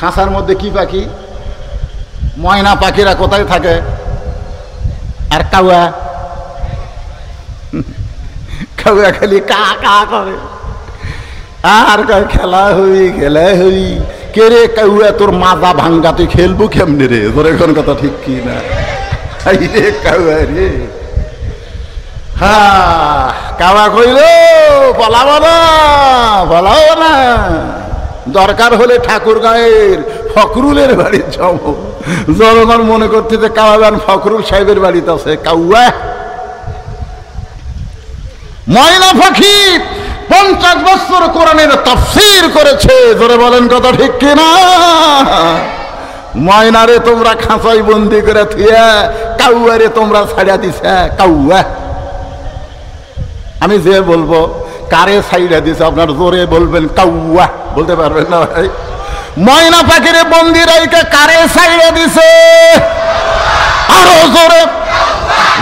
খাঁচার মধ্যে কি পাখি? ময়না পাখিরা কোথায় থাকে? আর কাউয়া, কাউয়া খালি কা কা করে আর কয় খেলা হই খেলা হই। কে রে কাউয়া, তোর মাজা ভাঙ্গা, তুই খেলবো কেমনে রে? তোর এখন কথা ঠিক কি না? রে কাউয়া রে, হ্যাঁ কাউয়া কইল পলাবো না, পলাবো না, দরকার হলে ঠাকুর গাঁয়ের ফখরুলের বাড়ির যাব। জনগণ মনে করতে যে কাউয়ান ফখরুল সাহেবের বাড়িতে আছে। কাউয়া ময়না পাখি 50 বছর কোরআনের তাফসীর করেছে। জোরে বলেন কথা ঠিক কিনা? ময়নারে তোমরা খাঁচাই বন্দি করে থুয়া কাউয়ারে তোমরা ছাড়িয়া দিছে। কাউয়া, আমি যে বলবো কারে ছাইড়া দিছে আপনার জোরে বলবেন কাউয়া, বলতে পারবেন না ভাই? ময়না পাখিরে বন্দি রাইকে কারে ছাইড়া দিছে? আরো জোরে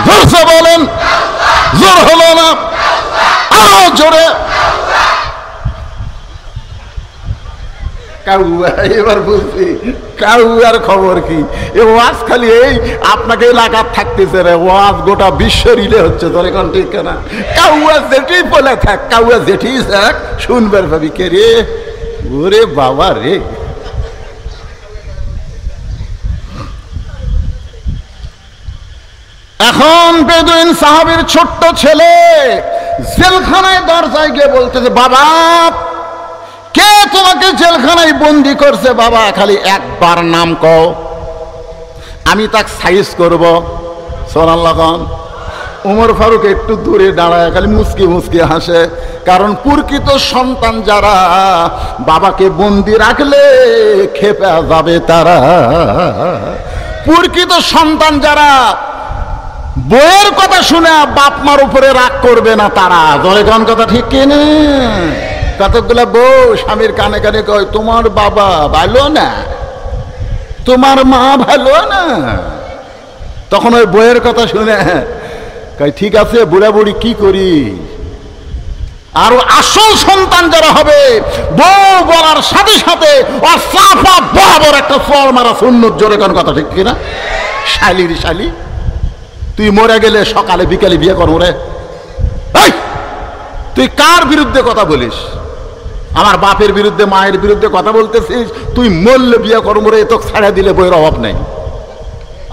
জোরসে বলেন, জোর হলো না, আরো জোরে। কাউয়া, এবার বুঝছি কাউয়ার খবর কি। এ ওয়াজ খালি এই আপনাকে এলাকার থাকতেছে রে, ওয়াজ গোটা বিশ্ব রিলে হচ্ছে। তোর এখন ঠিক না? কাউয়া যেটি বলে থাক, কাউয়া যেটি থাক শুনবার ভাবি কে রে? ওরে বাবা রে। এখন বেদুইন সাহাবীর ছোট্ট ছেলে জেলখানায় দরজায় গিয়ে বলতেছে, বাবা কে তোমাকে জেলখানায় বন্দি করছে? বাবা খালি একবার নাম কও, আমি তাক সাইজ করব। সুবহানাল্লাহ। উমর ফারুক একটু দূরে দাঁড়ায় খালি মুচকি মুচকি হাসে, কারণ প্রকৃত সন্তান যারা বাবাকে বন্দি রাখলে খেপে যাবে তারা। প্রকৃত সন্তান যারা বইয়ের কথা শুনে বাপ মার উপরে রাগ করবে না তারা। ধরে কোন কথা ঠিক কিনা? কতগুলা বউ স্বামীর কানে কানে কয়, তোমার বাবা ভালো না, তোমার মা ভালো না। তখন ওই বইয়ের কথা শুনে কয় ঠিক আছে বুড়া বুড়ি কি করি। আর আসল সন্তান যারা হবে বউ বলার সাথে সাথে বরাবর একটা ফল মারা সুন্নত। জোরে কোন কথা ঠিক কিনা? শালির শালি, তুই মরে গেলে সকালে বিকালে বিয়ে করবো রে। তুই কার বিরুদ্ধে কথা বলিস? আমার বাপের বিরুদ্ধে মায়ের বিরুদ্ধে কথা বলতেছিস? তুই মরলে বিয়ে করবো রে, তোকে ছাড়া দিলে বইয়ের অভাব নেই।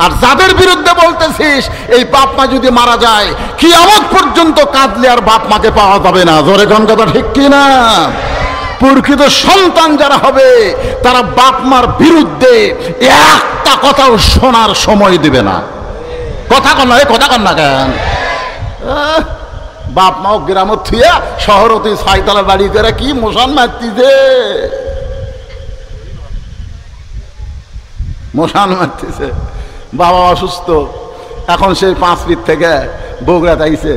আর যাদের বিরুদ্ধে বলতেছিস এই বাপ মা যদি মারা যায় কিয়ামত পর্যন্ত কাঁদলে আর বাপ মাকে পাওয়া যাবে না। জোরে কোন কথা ঠিক কিনা? প্রকৃত সন্তান যারা হবে তারা বাপ মার বিরুদ্ধে একটা কথাও শোনার সময় দিবে না। কথা কন না, কথা কন না কেন? বাপ মাও গ্রামত থুয়া শহরতে 6 তলা বাড়ি করে কি মশান মারতিছে, মশান মারতেছে। বাবা অসুস্থ, এখন সেই 5 ফিট থেকে বগুড়া আইছে।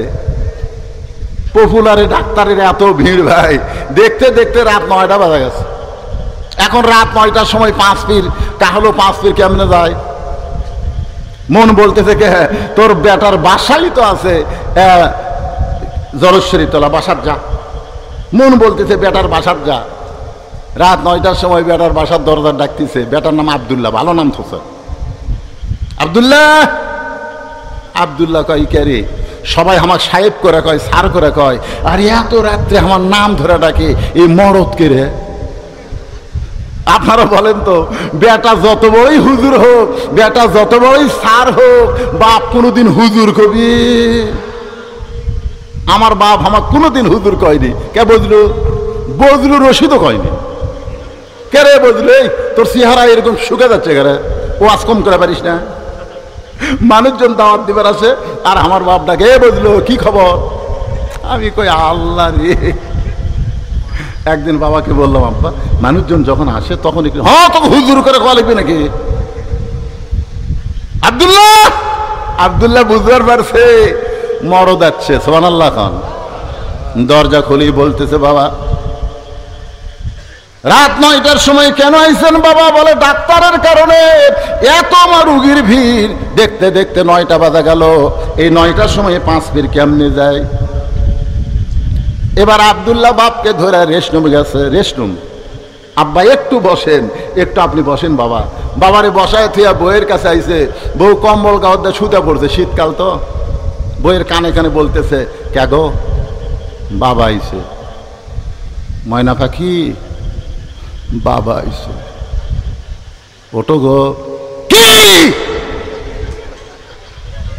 পপুলারে ডাক্তারের এত ভিড় ভাই, দেখতে দেখতে রাত 9টা বাজে গেছে। এখন রাত 9টার সময় 5 ফিট তাহলে 5 ফিট কেমনে যায়? মন বলতেছে কে তোর বেটার বাসাই তো আছে জলশ্বরী তলা, বাসার যা। মন বলতেছে বেটার বাসার যা। রাত 9টার সময় বেটার বাসার দরজা ডাকতেছে। বেটার নাম আব্দুল্লাহ, ভালো নাম তো স্যার। আব্দুল্লাহ, আব্দুল্লাহ কয় কে রে? সবাই আমার সাহেব করে কয়, স্যার করে কয়। আর এত রাত্রে আমার নাম ধরে ডাকে, এই মরদ কে রে? আপনারা বলেন তো, বেটা যত বড়ই হুজুর হোক, বেটা যত বড়ই স্যার হোক, বাপ কোনোদিন হুজুর কবি? আমার বাপ আমার কোনোদিন হুজুর কয়নি। কে বজলু? বজলু রশিদও কয়নি। কে রে বজলু, এই তোর চেহারা এরকম শুকে যাচ্ছে কে রে? ও আজ কম করে পারিস না? মানুষজন দাওয়াত দিবার আছে আর আমার বাপ ডাকে, এ বজলু কি খবর? আমি কই আল্লাহ রে। একদিন বাবাকে বললাম, আব্বা মানুষজন যখন আসে তখন একটু হ্যাঁ তোকে হুজুর করে খাওয়া লাগবে নাকি? আব্দুল্লাহ, আব্দুল্লাহ বুঝবার পারছে মরদ যাচ্ছে। সুবহানাল্লাহ খান দরজা খুলি বলতেছে, বাবা রাত 9টার সময় কেন আইছেন? বাবা বলে ডাক্তারের কারণে। এত আমার রুগীর ভিড়, দেখতে দেখতে 9টা বাজা গেল। এই 9টার সময় 5 ফিট কেমনে যায়? এবার আব্দুল্লাহ বাপকে ধরে রেস্টরুমে গেছে। রেস্টরুম আব্বা একটু বসেন, একটু আপনি বসেন বাবা। বাবারে বসায় থিয়া বউয়ের কাছে আইছে, বউ কম্বল গাওয়ার দিয়ে শুতে পড়ছে, শীতকাল তো। বউয়ের কানে কানে বলতেছে, কে গো? বাবা আইছে। ময়না পাখি, বাবা আইছে, ওটো গো। কি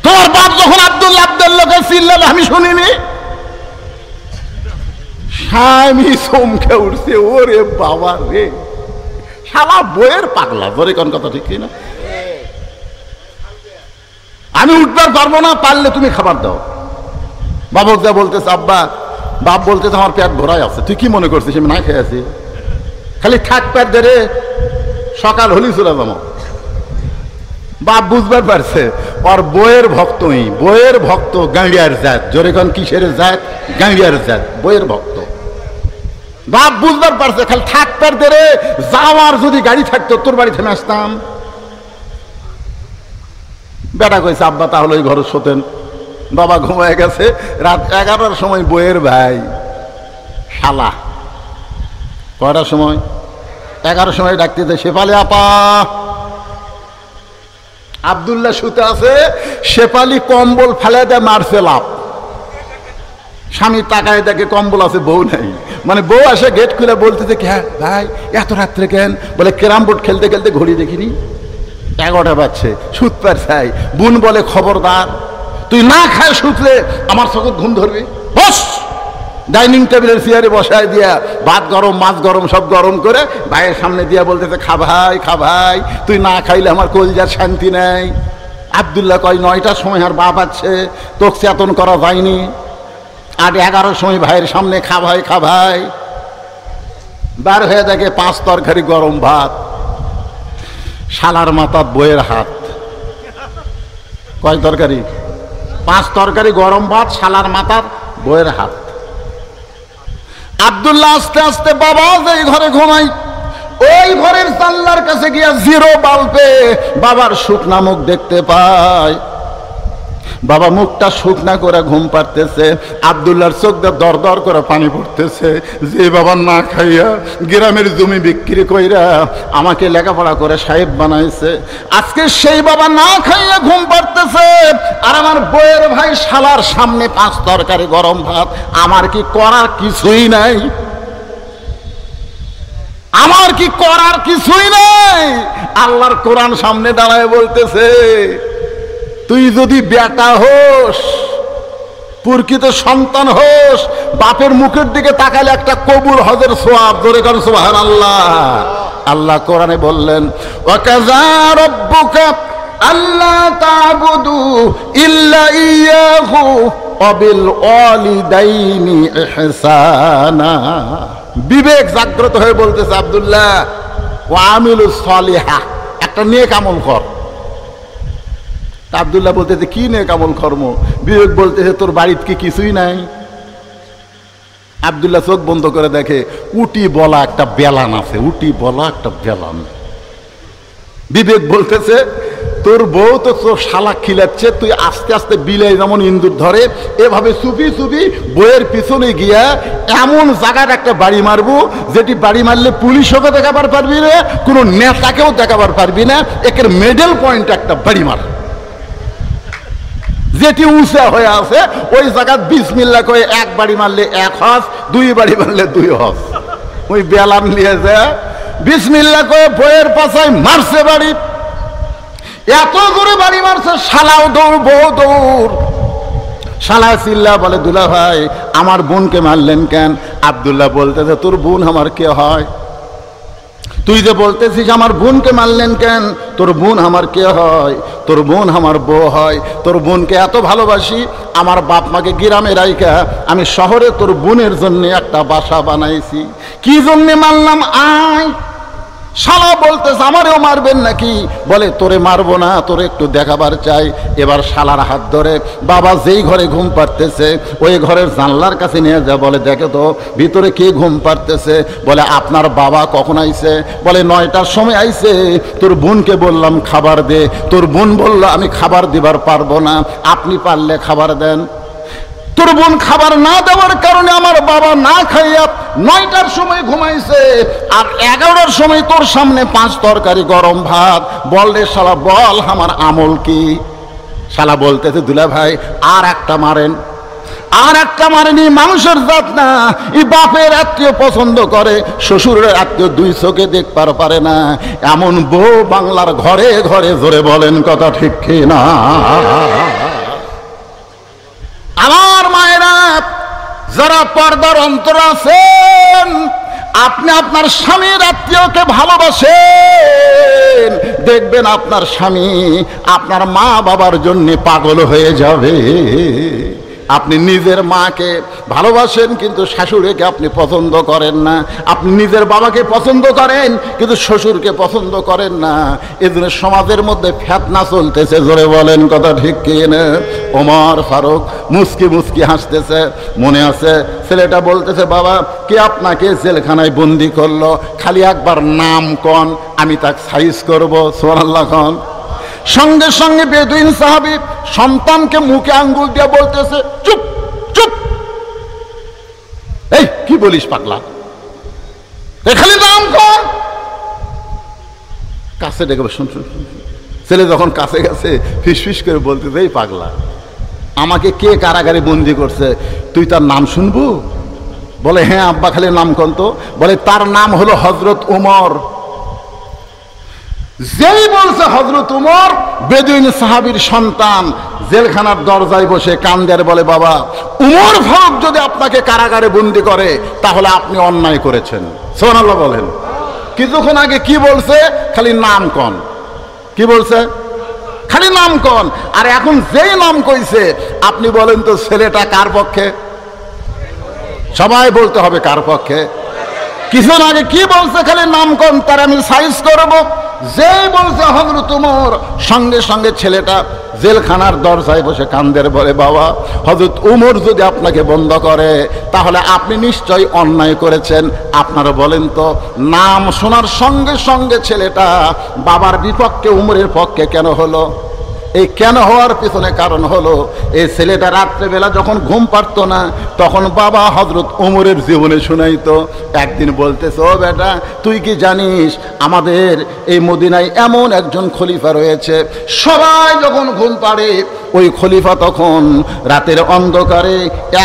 তোমার বাপ যখন আব্দুল্লাহকে চিল্লাল আমি শুনিনি? স্বামী চমকে উঠছে, ওরে বাবা রে, শালা বইয়ের পাগলা। ধরে কোন কথা ঠিক না? আমি উঠবার পারবো না, পারলে তুমি খাবার দাও। বাবক যা বলতেছে, আব্বা, বাপ বলতেছে আমার পেট ভরাই আছে। তুই কি মনে করছিস আমি না খেয়ে আছি? খালি থাক পেট ধরে, সকাল হলি চলে যাবো। বাপ বুঝবার পারছে ওর বইয়ের ভক্তই, বইয়ের ভক্ত গাঁড়িয়ার জাত। জোরে কোন কিসের জাত? গাঁড়িয়ার জাত, বইয়ের ভক্ত। বাপ বুঝবার পারছে খালি থাক পেট ধরে, যাওয়ার যদি গাড়ি থাকতো তোর বাড়ি থেমে আসতাম। বেটা কইছে, আব্বা তাহলে ওই ঘরে শোতেন। বাবা ঘুমায় গেছে। রাত 11টার সময় বইয়ের ভাই শালা, কয়টার সময়? 11টার সময় ডাকতেছে, শেফালি আপা। আব্দুল্লাহ শুতে আছে, শেফালি কম্বল ফেলে দেয়, মারছে লাভ। স্বামী তাকায় দেখে কম্বল আছে, বউ নাই। মানে বউ আসে গেট খুলে বলতেছে, হ্যাঁ ভাই এত রাত্রে কেন? বলে ক্যারাম বোর্ড খেলতে খেলতে ঘড়ি দেখিনি, 11টা বাজছে, সুত পার চাই। বোন বলে, খবরদার, তুই না খায় শুতলে আমার চোখে ঘুম ধরবি। বস। ডাইনিং টেবিলের চেয়ারে বসায় দিয়া ভাত গরম, মাছ গরম, সব গরম করে ভাইয়ের সামনে দিয়া বলতেছে, খা ভাই, খা ভাই, তুই না খাইলে আমার কলজার শান্তি নাই। আব্দুল্লাহ কয়, 9টার সময় আর বাপ আছে, তোকে চেতন করা যায়নি। আর 11টার সময় ভাইয়ের সামনে খা ভাই, খা ভাই। বার হয়ে দেখে 5 তরকারি গরম ভাত, শালার মাথার বইয়ের হাত। কয় তরকারি? 5 তরকারি গরম ভাত, শালার মাথার বইয়ের হাত। আব্দুল্লাহ আস্তে আস্তে বাবা যেই ঘরে ঘুমাই, ওই ঘরের জানলার কাছে গিয়া জিরো বাল্বে বাবার শুকনা মুখ দেখতে পায়। বাবা মুখটা শুকনা করে ঘুম পাড়তেছে। আব্দুল্লাহর চোখ দিয়ে দর দর করে পানি পড়তেছে। যে বাবা না খাইয়া গ্রামের জমি বিক্রি কইরা আমাকে লেখাপড়া করে সাহেব বানাইছে, আজকে সেই বাবা না খাইয়া ঘুম পাড়তেছে। আর আমার বইয়ের ভাই শালার সামনে 5 তরকারি গরম ভাত। আমার কি করার কিছুই নাই? আমার কি করার কিছুই নাই? আল্লাহর কোরআন সামনে দাঁড়ায় বলতেছে, তুই যদি বেটা হোস, প্রকৃত সন্তান হোস, বাপের মুখের দিকে তাকালে একটা কবুল হজের সওয়াব। ধরে কর সুবহানাল্লাহ। আল্লাহ কোরআনে বললেন, ওয়াকাযা রাব্বুকা আল্লা তা'বুদু ইল্লা ইয়াহু ওয়া বিল ওয়ালিদাইনি ইহসানা। বিবেক জাগ্রত হয়ে বলতেছে আব্দুল্লাহ, ওয়া আমিলুস সালিহা, একটা নেক আমল কর। আব্দুল্লাহ বলতেছে, কি নেক আমল কর্ম? বিবেক বলতেছে, তোর বাড়িতে কি কিছুই নাই? আব্দুল্লাহ চোখ বন্ধ করে দেখে উটি বলা একটা বেলান আছে, উটি বলা একটা বেলান। বিবেক বলতেছে, তোর বউ তো তোর শালা খিলাচ্ছে, তুই আস্তে আস্তে বিলাই যেমন ইন্দুর ধরে, এভাবে চুপি চুপি বইয়ের পিছনে গিয়া এমন জায়গার একটা বাড়ি মারবো, যেটি বাড়ি মারলে পুলিশকে দেখাবার পারবি না, কোনো নেতাকেও দেখাবার পারবি না। একের মেডেল পয়েন্ট একটা বাড়ি মার, যেটি উঁচা হয়ে আছে ওই জায়গা বিসমিল্লাহ কয়ে 1 বাড়ি মারলে 1 হজ, 2 বাড়ি মারলে 2 হজ। ওই বেলান নিয়ে যায় বিসমিল্লাহ কয়ে বইয়ের পাশায় মারছে বাড়ি। এত জোরে বাড়ি মারছে, শালাও দৌড়, বউ দৌড়। শালা চিল্লা বলে, দুলা ভাই আমার বোনকে মারলেন কেন? আব্দুল্লাহ বলতেছে, তোর বোন আমার কে হয়? তুই যে বলতেছিস আমার বোনকে মারলেন কেন? তোর বোন আমার কে হয়? তোর বোন আমার বউ হয়। তোর বোনকে এত ভালোবাসি, আমার বাপ মাকে গ্রামে রাইখা আমি শহরে তোর বোনের জন্য একটা বাসা বানাইছি। কি জন্যে মারলাম? আয়। শালা বলতেছে, আমারেও মারবেন নাকি? বলে, তোরে মারবো না, তোরে একটু দেখাবার চাই। এবার শালার হাত ধরে বাবা যেই ঘরে ঘুম পাড়তেছে ওই ঘরের জানলার কাছে নিয়ে যায়, বলে, দেখে তো ভিতরে কে ঘুম পাড়তেছে? বলে, আপনার বাবা কখন আইছে? বলে, 9টার সময় আইছে। তোর বোনকে বললাম খাবার দে, তোর বোন বলল আমি খাবার দিবার পারবো না, আপনি পারলে খাবার দেন। তোর বোন খাবার না দেওয়ার কারণে আমার বাবা না খাইয়া 9টার সময় ঘুমাইছে, আর 11টার সময় তোর সামনে 5 তরকারি গরম ভাত। বল রে শালা, বল আমার আমল কি? শালা বলতেছে দুলা ভাই আর একটা মারেন। আর একটা মারেনি, মানুষের জাত না। এই বাপের আত্মীয় পছন্দ করে, শ্বশুরের আত্মীয় 2 চোখে দেখবার পারে না। এমন বউ বাংলার ঘরে ঘরে, জোরে বলেন কথা ঠিক কি না? আমার মায়েরা যারা পর্দার অন্তর আছেন, আপনি আপনার স্বামীর আত্মীয়কে ভালোবাসেন, দেখবেন আপনার স্বামী আপনার মা বাবার জন্য পাগল হয়ে যাবে। আপনি নিজের মাকে ভালোবাসেন কিন্তু শাশুড়িকে আপনি পছন্দ করেন না। আপনি নিজের বাবাকে পছন্দ করেন কিন্তু শ্বশুরকে পছন্দ করেন না। এজন্য সমাজের মধ্যে ফিতনা চলতেছে, জোরে বলেন কথা ঠিক কি না? ওমর ফারুক মুস্কি মুস্কি হাসতেছে। মনে আছে ছেলেটা বলতেছে, বাবা কে আপনাকে জেলখানায় বন্দি করলো? খালি একবার নাম কন, আমি তাকে সাইজ করবো। সুবহানাল্লাহ খান। সঙ্গে সঙ্গে বেদুইন সাহাবী সন্তানকে মুখে আঙ্গুল দিয়ে বলতেছে, চুপ চুপ, এই কি বলিস পাগলা, এখানে নাম কর। কাছে ডেকে শুন শুন। ছেলে যখন কাছে গেছে ফিসফিস করে বলতেছে, এই পাগলা, আমাকে কে কারাগারে বন্দি করছে, তুই তার নাম শুনবো? বলে হ্যাঁ আব্বা, খালি নাম কন তো। বলে তার নাম হলো হযরত উমর। যেই বলছে হযরত উমর, বেদুইন সাহাবীর সন্তান জেলখানার দরজায় বসে কান্দের, বলে বাবা উমর ফারুক যদি আপনাকে কারাগারে বন্দি করে তাহলে আপনি অন্যায় করেছেন। সুবহানাল্লাহ বলেন। কিছুক্ষণ আগে কি বলছে? খালি নাম কন। কি বলছে? খালি নাম কন। আর এখন যেই নাম কইছে, আপনি বলেন তো ছেলেটা কার পক্ষে? সবাই বলতে হবে কার পক্ষে। কিছুক্ষণ আগে কি বলছে? খালি নাম কন, তার আমি সাইজ করবো। যেই বলছে হযরত উমর, সঙ্গে সঙ্গে ছেলেটা জেলখানার দরজায় বসে কান্দের, বলে বাবা হযরত উমর যদি আপনাকে বন্ধ করে তাহলে আপনি নিশ্চয়ই অন্যায় করেছেন। আপনারা বলেন তো, নাম শোনার সঙ্গে সঙ্গে ছেলেটা বাবার বিপক্ষে উমরের পক্ষে কেন হলো? এই কেন হওয়ার পিছনে কারণ হলো, এই ছেলেটা রাত্রেবেলা যখন ঘুম পারতো না, তখন বাবা হযরত উমরের জীবনে শুনাইতো। একদিন বলতেছে, ও বেটা তুই কি জানিস আমাদের এই মদিনায় এমন একজন খলিফা রয়েছে, সবাই যখন ঘুম পাড়ে ওই খলিফা তখন রাতের অন্ধকারে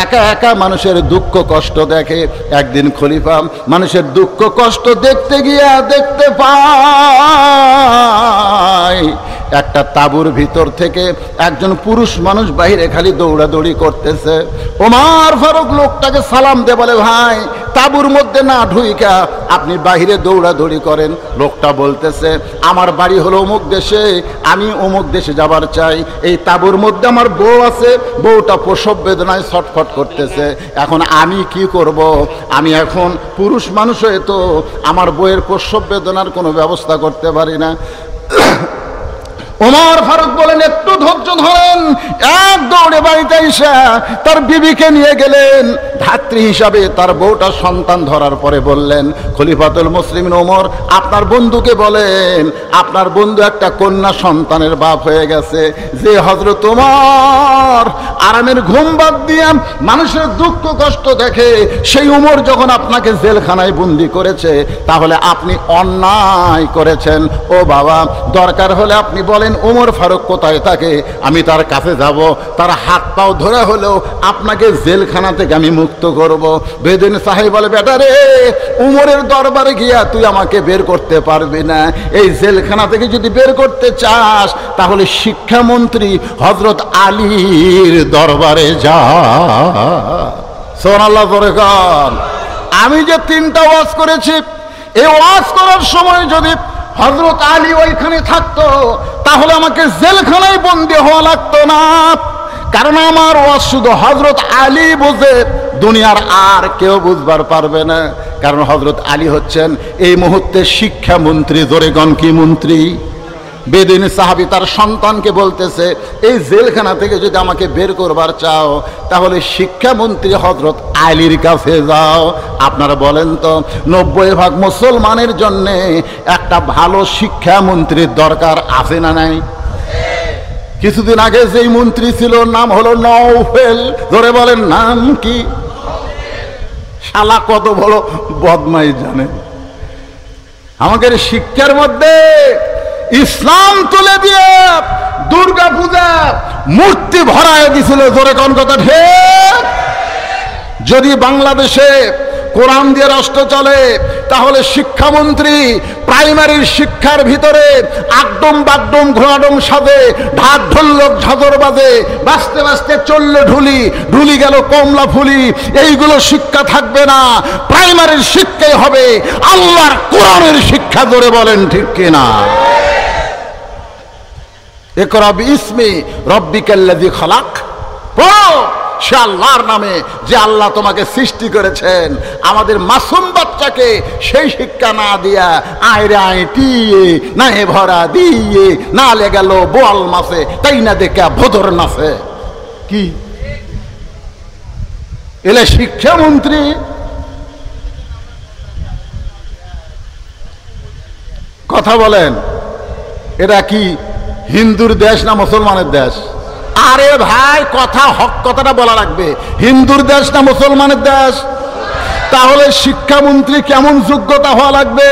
একা একা মানুষের দুঃখ কষ্ট দেখে। একদিন খলিফা মানুষের দুঃখ কষ্ট দেখতে গিয়া দেখতে পায় একটা তাঁবুর ভিতর থেকে একজন পুরুষ মানুষ বাইরে খালি দৌড়াদৌড়ি করতেছে। ওমর ফারুক লোকটাকে সালাম দে, বলে ভাই তাঁবুর মধ্যে না ঢুইকা আপনি বাইরে দৌড়াদৌড়ি করেন। লোকটা বলতেছে, আমার বাড়ি হলো অমুক দেশে, আমি অমুক দেশে যাবার চাই। এই তাঁবুর মধ্যে আমার বউ আছে, বউটা প্রসব বেদনায় ছটফট করতেছে। এখন আমি কি করব? আমি এখন পুরুষ মানুষ হয়ে তো আমার বউয়ের প্রসব বেদনার কোনো ব্যবস্থা করতে পারি না। ওমর ফারুক বলেন, একটু ধৈর্য ধরেন। এক দৌড়ে বাড়িতে এসে তার বিবিকে নিয়ে গেলেন। ধাত্রী হিসাবে তার বউটা সন্তান ধরার পরে বললেন, খলিফাতুল মুসলিমিন ওমর আপনার বন্ধুকে বলেন, আপনার বন্ধু একটা কন্যা সন্তানের বাপ হয়ে গেছে। যে হযরত ওমর আরামের ঘুম বাদ দিয়ে মানুষের দুঃখ কষ্ট দেখে, সেই ওমর যখন আপনাকে জেলখানায় বন্দি করেছে, তাহলে আপনি অন্যায় করেছেন। ও বাবা, দরকার হলে আপনি বলেন ওমর ফারুক কোথায় থাকে, আমি তার কাছে যাব, তার হাত পাও ধরে হলেও আপনাকে জেলখানা থেকে আমি মুক্ত করব। বেদুইন সাহেব বলে, বেটা রে, উমরের দরবারে গিয়া তুই আমাকে বের করতে পারবি না। এই জেলখানা থেকে যদি বের করতে চাস তাহলে শিক্ষামন্ত্রী হযরত আলীর দরবারে যা। সুবহানাল্লাহ বরকাত। আমি যে 3টা ওয়াজ করেছি, এই ওয়াজ করার সময় যদি হযরত আলী ওইখানে থাকতো তাহলে আমাকে জেলখানায় বন্দী হওয়া লাগতো না। কারণ আমার ওয়াজ শুধু হযরত আলী বুঝে, দুনিয়ার আর কেউ বুঝবার পারবে না। কারণ হযরত আলী হচ্ছেন এই মুহূর্তে শিক্ষামন্ত্রী। জোরে গণ কি মন্ত্রী? বেদুইন সাহাবী তার সন্তানকে বলতেছে, এই জেলখানা থেকে যদি আমাকে বের করবার চাও তাহলে শিক্ষামন্ত্রী হযরত আলীর কাছে যাও। আপনারা বলেন তো, 90% মুসলমানের জন্য একটা ভালো শিক্ষামন্ত্রীর দরকার আছে না নাই? কিছুদিন আগে যেই মন্ত্রী ছিল নাম হলো নওফেল। ধরে বলেন নাম কি? শালা কত বড় বদমাইশ জানেন। আমাদের শিক্ষার মধ্যে ইসলাম তুলে দিয়ে দুর্গা পূজা মূর্তি ভরায় দিছিল। জোরে কোন কথা ঠিক? যদি বাংলাদেশে কোরআন দিয়ে রাষ্ট্র চলে তাহলে শিক্ষামন্ত্রী প্রাইমারির শিক্ষার ভিতরে আগডম বাগডম ঘোড়াডম সাজে, ঢাক ঢোলক ঝাঁঝর বাজে, বাঁচতে বাঁচতে চললে ঢুলি, ঢুলি গেল কমলা ফুলি, এইগুলো শিক্ষা থাকবে না। প্রাইমারির শিক্ষাই হবে আল্লাহর কোরআনের শিক্ষা। জোরে বলেন ঠিক কিনা? ইকরা বিইসমি রাব্বিকাল্লাযী খালাক, পড়ো সে আল্লাহর নামে যে আল্লাহ তোমাকে সৃষ্টি করেছেন। আমাদের মাসুম বাচ্চাকে সেই শিক্ষা না দিয়া আয়রে আইটিয়ে না হে ভরা দিয়ে না লে গেল বোয়াল মাসে তাই না দেখা ভোদর নাচে। কি এলে শিক্ষামন্ত্রী? কথা বলেন, এটা কি হিন্দুর দেশ না মুসলমানের দেশ? আরে ভাই, কথা হক কথাটা বলা লাগবে। হিন্দুর দেশ না মুসলমানের দেশ? তাহলে শিক্ষামন্ত্রী কেমন যোগ্যতা হওয়া লাগবে?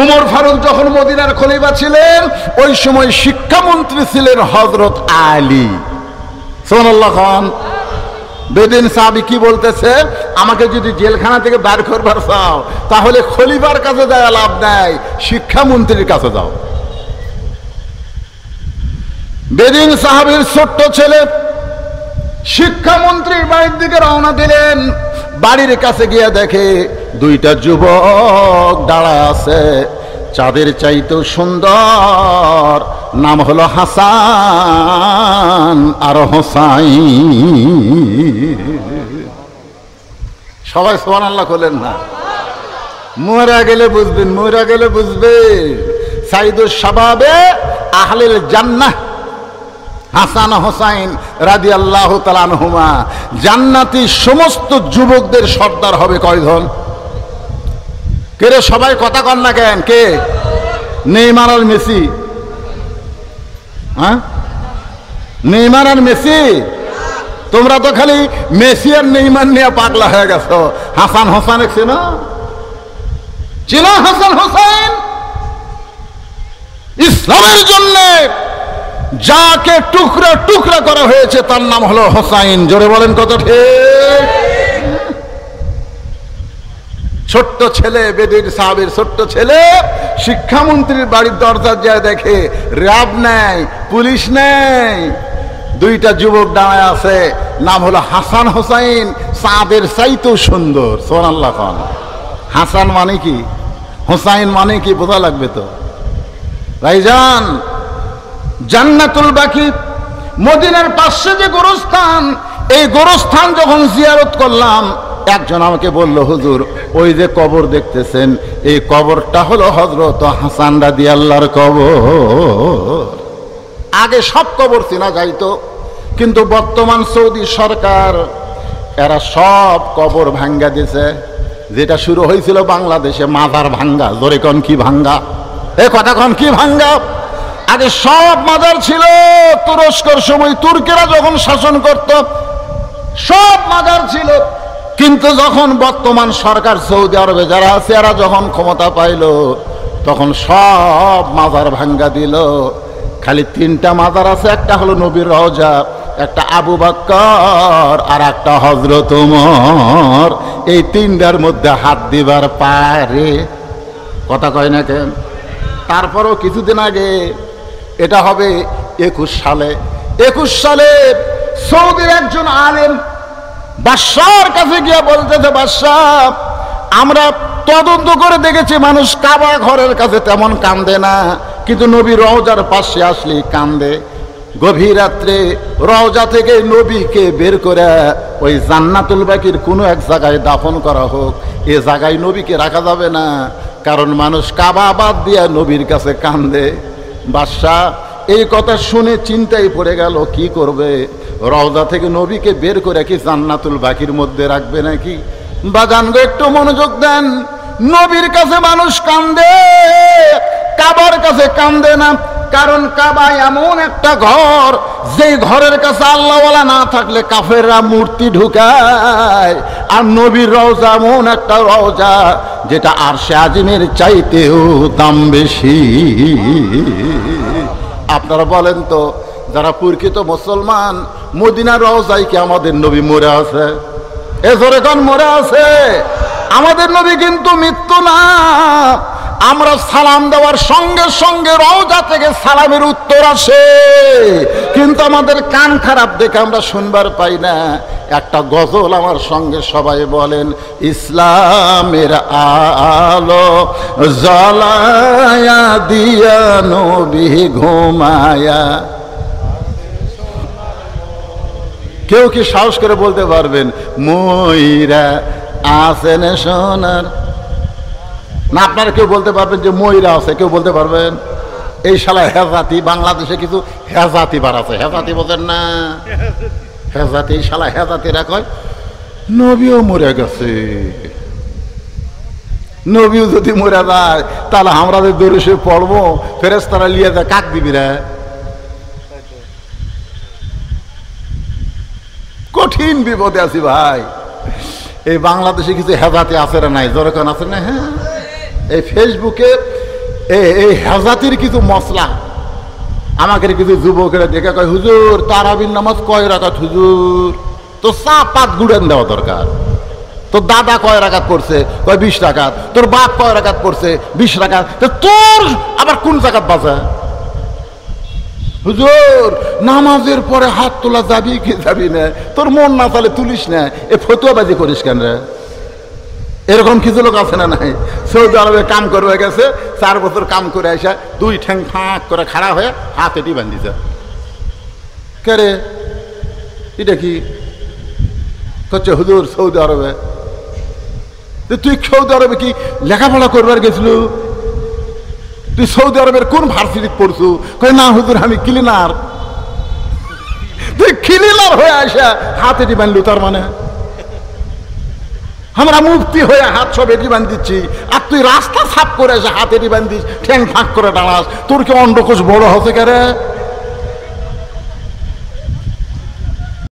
উমর ফারুক যখন মদিনার খলিফা ছিলেন ওই সময় শিক্ষামন্ত্রী ছিলেন হযরত আলী। সুবহানাল্লাহ খান। বেদিন সাহাবী কি বলতেছে, আমাকে যদি জেলখানা থেকে বের করবার চাও তাহলে খলিফার কাছে যাওয়া লাভ নাই, শিক্ষামন্ত্রীর কাছে যাও। বেদিন সাহাবীর ছোট্ট ছেলে শিক্ষামন্ত্রীর বাড়ির দিকে রওনা দিলেন। বাড়ির কাছে গিয়ে দেখে দুইটা যুবক দাঁড়ায় আছে, চাঁদের চাইতেও সুন্দর, নাম হলো হাসান আর হোসাইন। সবাই সুবহানাল্লাহ বলেন না? মরা গেলে বুঝবেন, মরা গেলে বুঝবেন। সাইদুস শাবাবে আহলিল জান্নাহ হাসান হোসাইন রাদিয়াল্লাহু তাআলা আনহুমা, জান্নাতি সমস্ত যুবকদের সর্দার হবে কয়জন? কে রে? সবাই কথা কন না কেন? কে? নেইমার আর মেসি? হ্যাঁ, নেইমার আর মেসি? তোমরা তো খালি মেসি আর নেইমার নিয়ে পাগলা হয়ে গেছো। হাসান হোসাইন চেনো? চেনো হাসান হোসাইন? ইসলামের জন্য যাকে টুকরা টুকরা করা হয়েছে তার নাম হলো হোসাইন। জোরে বলেন কত ঠিক? ছোট্ট ছেলে, বেদিন সাহাবীর ছোট্ট ছেলে শিক্ষামন্ত্রীর বাড়ির দরজা যায় দেখে র্যাব নেই, পুলিশ নেই, দুইটা যুবক দাঁড়ায় আছে, নাম হলো হাসান হোসাইন, চাঁদের চাইতেও সুন্দর। সুবহানাল্লাহ খান। হাসান মানে কি, হোসাইন মানে কি বোঝা লাগবে তো ভাইজান। জান্নাতুল বাকি মদিনার পাশে যে গোরস্থান, এই গোরস্থান যখন জিয়ারত করলাম একজন আমাকে বলল, হুজুর ওই যে কবর দেখতেছেন এই কবরটা হলো হযরত হাসান রাদিয়াল্লাহর কবর। আগে সব কবর চেনা যাইতো, কিন্তু বর্তমান সৌদি সরকার এরা সব কবর ভাঙ্গা দিয়েছে। যেটা শুরু হয়েছিল বাংলাদেশে মাজার ভাঙ্গা। জোরে কোন কি ভাঙ্গা? এ কথা কোন কি ভাঙ্গা? আগে সব মাজার ছিল। তুরস্কর সময় তুর্কিরা যখন শাসন করত সব মাজার ছিল, কিন্তু যখন বর্তমান সরকার সৌদি আরবে যারা আছে এরা যখন ক্ষমতা পাইল তখন সব মাজার ভাঙ্গা দিল। খালি তিনটা মাজার আছে, একটা হলো নবীর রওজা, একটা আবু বকর আর একটা হযরত ওমর। এই তিনটার মধ্যে হাত দিবার পারে। কথা কয় না কেন? তারপরও কিছুদিন আগে, এটা হবে 21 সালে সৌদির একজন আলেম বাদশার কাছে গিয়ে বলতেছে, বাদশাহ আমরা তদন্ত করে দেখেছি মানুষ কাবা ঘরের কাছে তেমন কান্দে না, কিন্তু নবী রওজার পাশে আসলে কান্দে। গভীর রাত্রে রওজা থেকে নবীকে বের করে ওই জান্নাতুল বাকির কোনো এক জায়গায় দাফন করা হোক। এ জায়গায় নবীকে রাখা যাবে না, কারণ মানুষ কাবা বাদ দিয়ে নবীর কাছে কান্দে। বাদশাহ এই কথা শুনে চিন্তায় পড়ে গেল, কি করবে? রওজা থেকে নবীকে বের করে কি জান্নাতুল বাকির মধ্যে রাখবে নাকি? বাজান গো একটু মনোযোগ দেন। নবীর কাছে মানুষ কান্দে, কাবার কাছে কান্দে না। কারণ কাবা এমন একটা ঘর, যে ঘরের কাছে আল্লাহওয়ালা না থাকলে কাফেররা মূর্তি ঢুকায়। আর নবীর রওজা এমন একটা রওজা যেটা আরশে আজিমের চাইতেও দাম বেশি। আপনারা বলেন তো, যারা প্রকৃত মুসলমান, মদিনার রওজায় কি আমাদের নবী মরে আছে? এ জোরে কোন মরে আছে? আমাদের নবী কিন্তু মৃত্যু না। আমরা সালাম দেওয়ার সঙ্গে সঙ্গে রওজা থেকে সালামের উত্তর আসে, কিন্তু আমাদের কান খারাপ দেখে আমরা শুনবার পাই না। একটা গজল আমার সঙ্গে সবাই বলেন, ইসলামের আলো জ্বালায়া দিয়া নবী ঘুমায়া। কেউ কি সাহস করে বলতে পারবেন ময়রা আছেন সোনার? না, আপনারা কেউ বলতে পারবেন যে ময়রা আছে? কেউ বলতে পারবেন? এই শালা হেজাতি, বাংলাদেশে কিছু হেজাতি বার আছে, হেজাতি বোঝেন না? হেজাতি, এই শালা হেজাতিরা কয় নবীও মরে গেছে। নবীও যদি মরে যায় তাহলে আমরা যে দরুশে পড়বো, ফেরেশতারা লিয়ে যায়, কাক দিবি রে? কঠিন বিপদে আছি ভাই। এই বাংলাদেশে কিছু হেজাতি আছে না নাই? জোরকান আছে না? হ্যাঁ, এই ফেসবুকে এই হেজাতির কিছু মশলা আমাকে কিছু যুবকেরা দেখে কয়, হুজুর তারাবির নামাজ কয় রাকাত হুজুর? তো চা পাত গুড়েন দেওয়া দরকার। তোর দাদা কয় রাকাত পড়ছে? কয় 20 রাকাত। তোর বাপ কয় রাকাত পড়ছে? 20 রাকাত। তোর আবার কোন জাকাত বাঁচা? হুজুর নামাজের পরে হাত তোলা যাবি কি যাবি না? তোর মন না তাহলে তুলিস না, এ ফতুয়াবাজি করিস কেন রে? এরকম কিছু লোক আছে না নাই? সৌদি আরবে কাম করবে গেছে, 4 বছর কাম করে আসা 2 ঠ্যাং ফাঁক করে খাড়া হয়ে হাত এটি বান্ধিছে। কে রে এটা কি করছে? হুজুর সৌদি আরবে। তুই সৌদি আরবে কি লেখাপড়া করবার গেছিল? তুই সৌদি আরবের কোন ভার্সিটি পড়ছু? কই না হুজুর আমি ক্লিনার। তুই ক্লিনার হয়ে আসা হাত এটি বানলু, তার মানে আমরা মুক্তি হয়ে হাত সব এটি বান্ধিচ্ছি, আর তুই রাস্তা সাফ করে আসে হাত এটি বান্ধিস, ঠ্যাং ফাঁক করে দাঁড়াস। তোর কি অন্ডকোষ বড় হতে পারে?